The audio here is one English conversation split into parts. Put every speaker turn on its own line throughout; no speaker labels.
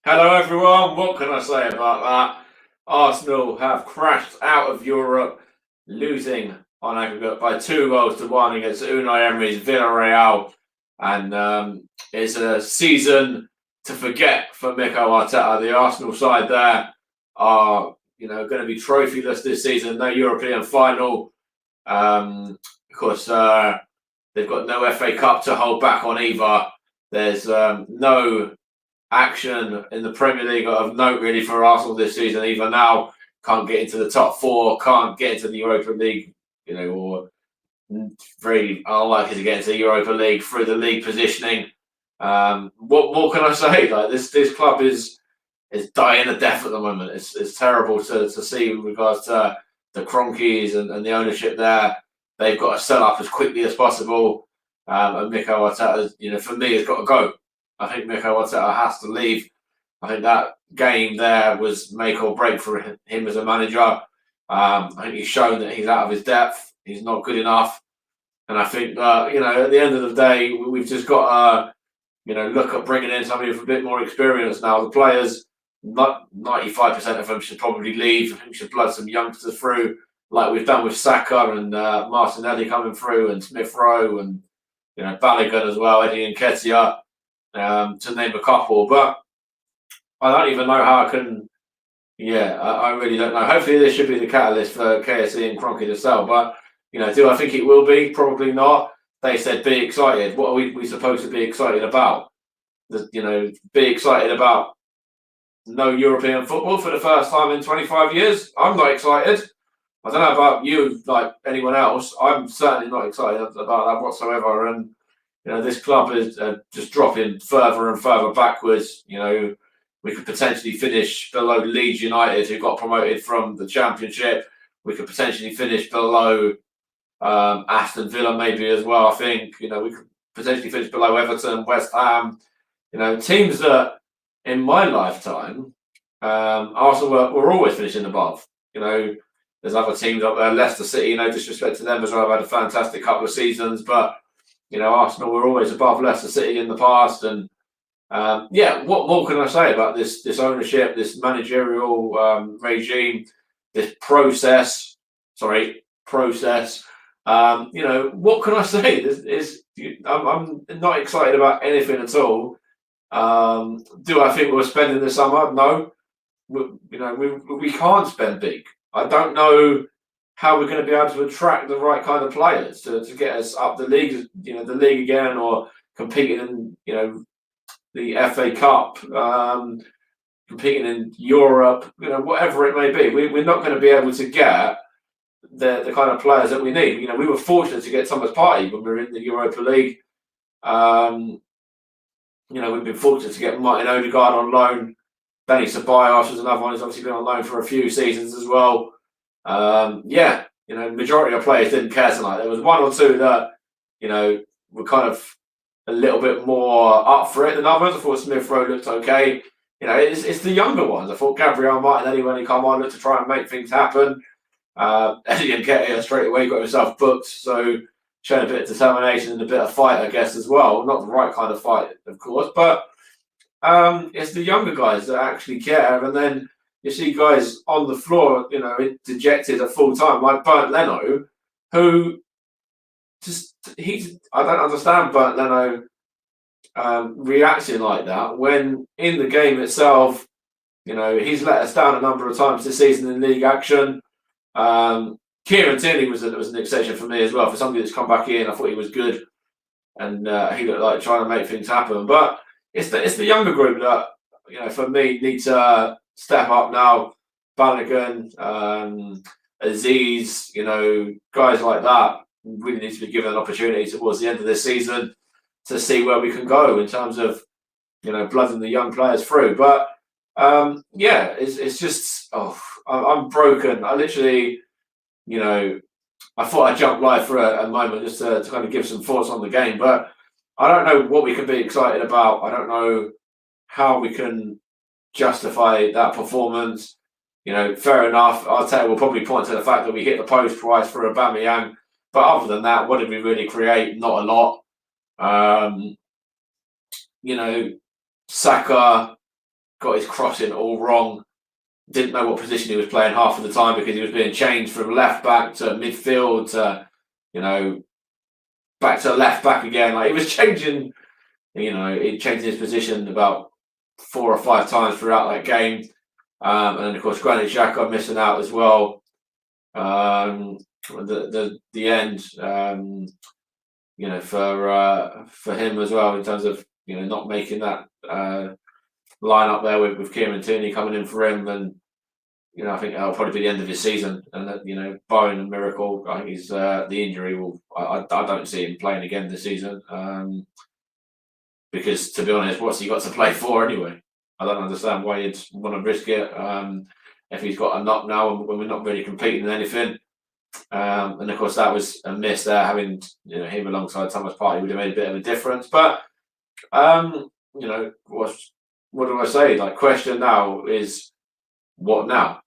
Hello, everyone. What can I say about that? Arsenal have crashed out of Europe, losing on aggregate by 2 goals to 1 against Unai Emery's Villarreal, and it's a season to forget for Mikel Arteta. The Arsenal side there are, going to be trophyless this season. No European final. Of course, they've got no FA Cup to hold back on either. There's no action in the Premier League of note really for Arsenal this season. Even now, can't get into the top four, can't get into the Europa League, or very unlikely to get into the Europa League through the league positioning. What more can I say? Like this club is dying a death at the moment. It's terrible to see in regards to the Cronkies and the ownership there. They've got to sell up as quickly as possible. And Mikel Arteta, for me, has got to go. I think Mikel Arteta has to leave. I think that game there was make or break for him as a manager. I think he's shown that he's out of his depth. He's not good enough. And I think that, at the end of the day, we've just got to, look at bringing in somebody with a bit more experience now. The players, not 95% of them should probably leave. I think we should blood some youngsters through, like we've done with Saka and Martinelli coming through, and Smith Rowe, and Balogun as well, Eddie Nketiah, to name a couple. But I don't even know how I can. Yeah, I really don't know. Hopefully, this should be the catalyst for KSE and Kroenke to sell. But do I think it will be? Probably not. They said be excited. What are we supposed to be excited about? Be excited about no European football for the first time in 25 years. I'm not excited. I don't know about you, like anyone else. I'm certainly not excited about that whatsoever. And this club is just dropping further and further backwards. We could potentially finish below Leeds United, who got promoted from the Championship. We could potentially finish below Aston Villa, maybe as well. I think we could potentially finish below Everton, West Ham. Teams that in my lifetime, Arsenal were always finishing above. There's other teams up there, Leicester City. No disrespect to them as well. I've had a fantastic couple of seasons, but Arsenal were always above Leicester City in the past. And what more can I say about this ownership, this managerial regime, this process? Process. What can I say? I'm not excited about anything at all. Do I think we're spending the summer? No. We can't spend big. I don't know how we're going to be able to attract the right kind of players to get us up the league, the league again, or competing in, the FA Cup, competing in Europe, whatever it may be. We're not going to be able to get the kind of players that we need. We were fortunate to get Thomas Partey when we were in the Europa League. We've been fortunate to get Martin Odegaard on loan. Benny Ceballos was another one who's obviously been on loan for a few seasons as well. Majority of players didn't care tonight. There was one or two that, were kind of a little bit more up for it than others. I thought Smith Rowe looked okay. It's the younger ones. I thought Gabriel Martinelli, when he come on, looked to try and make things happen. Eddie Nketiah straight away got himself booked, so showing a bit of determination and a bit of fight, I guess, as well. Not the right kind of fight, of course, but it's the younger guys that actually care. And then you see guys on the floor, dejected at full time, like Bernd Leno, who I don't understand Bernd Leno reacting like that when in the game itself, he's let us down a number of times this season in league action. Kieran Tierney was an exception for me as well. For somebody that's come back in, I thought he was good, and he looked like trying to make things happen. But it's the younger group that for me need to step up now. Balogun, Aziz, guys like that really need to be given an opportunity towards the end of this season to see where we can go in terms of blooding the young players through. But it's just I'm broken. I literally, I thought I'd jump live for a moment just to kind of give some thoughts on the game, but I don't know what we can be excited about. I don't know how we can justify that performance. Fair enough. Arteta will probably point to the fact that we hit the post twice for Aubameyang, but other than that, what did we really create? Not a lot. Saka got his crossing all wrong. Didn't know what position he was playing half of the time because he was being changed from left back to midfield to, back to left back again. Like he was changing, changing his position about 4 or 5 times throughout that game. And then of course Granit Xhaka missing out as well. The end, for him as well in terms of not making that line up there with Kieran Tierney coming in for him, and I think that'll probably be the end of his season. And that barring a miracle, I think he's the injury will. I don't see him playing again this season. Because to be honest, what's he got to play for anyway? I don't understand why you'd want to risk it if he's got a knock now when we're not really competing in anything. And of course that was a miss there. Having him alongside Thomas Partey would have made a bit of a difference. But what do I say? Like, question now is what now?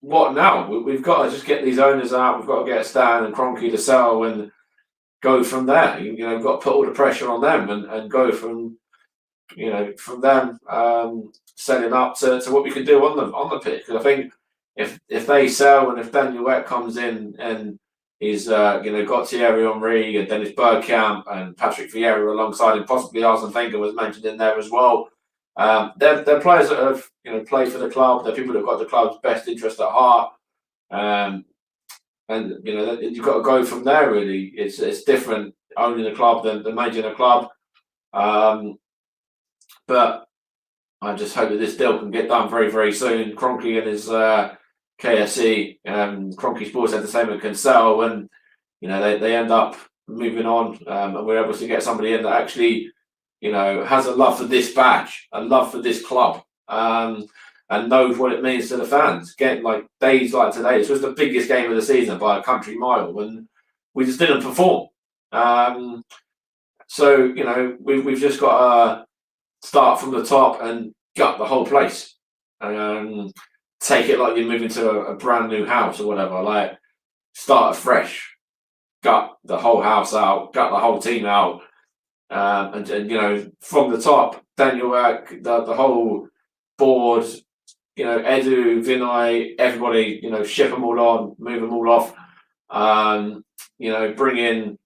What now? We've got to just get these owners out. We've got to get Stan and Kroenke to sell and go from there. We've got to put all the pressure on them and go from them setting up to what we can do on the pitch. Because I think if they sell and if Daniel Ek comes in and he's got Thierry Henry and Dennis Bergkamp and Patrick Vieira alongside him, possibly Arsene Wenger was mentioned in there as well. They're players that have played for the club. They're people that have got the club's best interest at heart. And you've got to go from there. Really, it's different owning a club than managing a club. But I just hope that this deal can get done very, very soon. Kroenke and his KFC, Kroenke Sports Entertainment can sell, and they end up moving on, and we're able to get somebody in that actually has a love for this badge, a love for this club, and knows what it means to the fans. Getting like days like today, this was the biggest game of the season by a country mile, and we just didn't perform. So we've just got to start from the top and gut the whole place. Take it like you're moving to a brand new house or whatever. Like, start afresh, gut the whole house out, gut the whole team out, and from the top, Daniel Ek, the whole board, Edu, Vinay, everybody, ship them all on, move them all off, bring in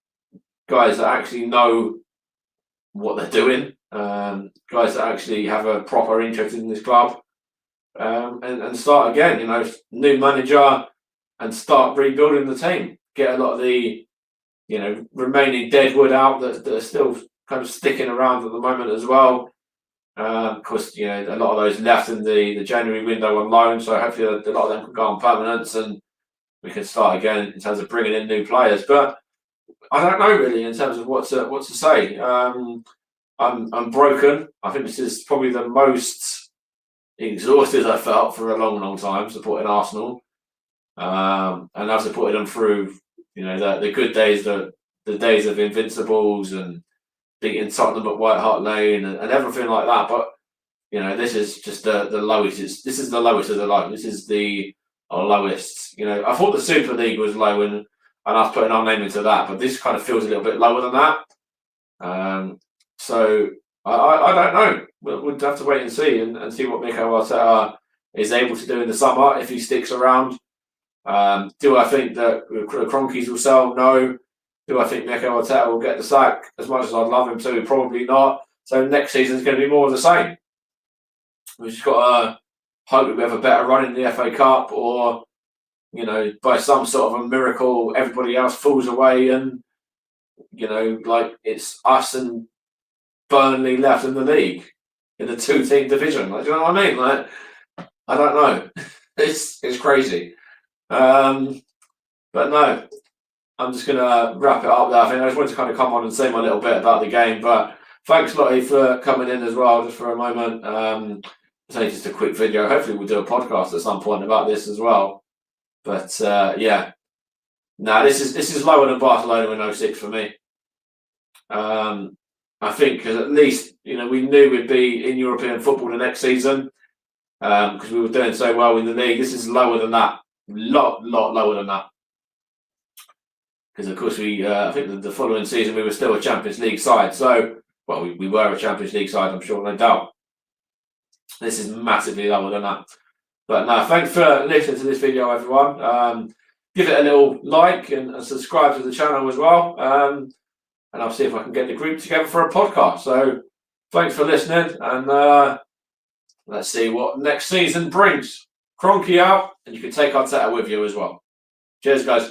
guys that actually know what they're doing, guys that actually have a proper interest in this club, and start again, new manager, and start rebuilding the team. Get a lot of the, remaining deadwood out that are still kind of sticking around at the moment as well. Of course, a lot of those left in the January window on loan, so hopefully a lot of them can go on permanence and we can start again in terms of bringing in new players. But I don't know really in terms of what to say. I'm broken. I think this is probably the most exhausted I felt for a long, long time supporting Arsenal, and I've supported them through the good days, the days of Invincibles and beating Tottenham at White Hart Lane and everything like that. But this is just the lowest. This is the lowest of the low. This is the lowest. I thought the Super League was low and I was putting our name into that, but this kind of feels a little bit lower than that. So I don't know. We'll have to wait and see and see what Mikel Arteta is able to do in the summer if he sticks around. Do I think that Kroenkes will sell? No. Do I think Mikel Arteta will get the sack? As much as I'd love him to, probably not. So next season is going to be more of the same. We've just got to hope we have a better run in the FA Cup, or by some sort of a miracle, everybody else falls away and like it's us and Burnley left in the league in the 2-team division. Like, do you know what I mean? Like, I don't know. It's crazy. But no, I'm just going to wrap it up there. I think I just wanted to kind of come on and say my little bit about the game. But thanks, Lottie, for coming in as well, just for a moment. It's only just a quick video. Hopefully we'll do a podcast at some point about this as well. But yeah, this is lower than Barcelona in 06 for me. I think because at least we knew we'd be in European football the next season because we were doing so well in the league. This is lower than that, lot lower than that. Because of course I think the following season we were still a Champions League side. So we were a Champions League side, I'm sure, no doubt. This is massively lower than that. But no, thanks for listening to this video, everyone. Give it a little like and subscribe to the channel as well. And I'll see if I can get the group together for a podcast. So thanks for listening, and let's see what next season brings. Kroenke out, and you can take Arteta with you as well. Cheers, guys.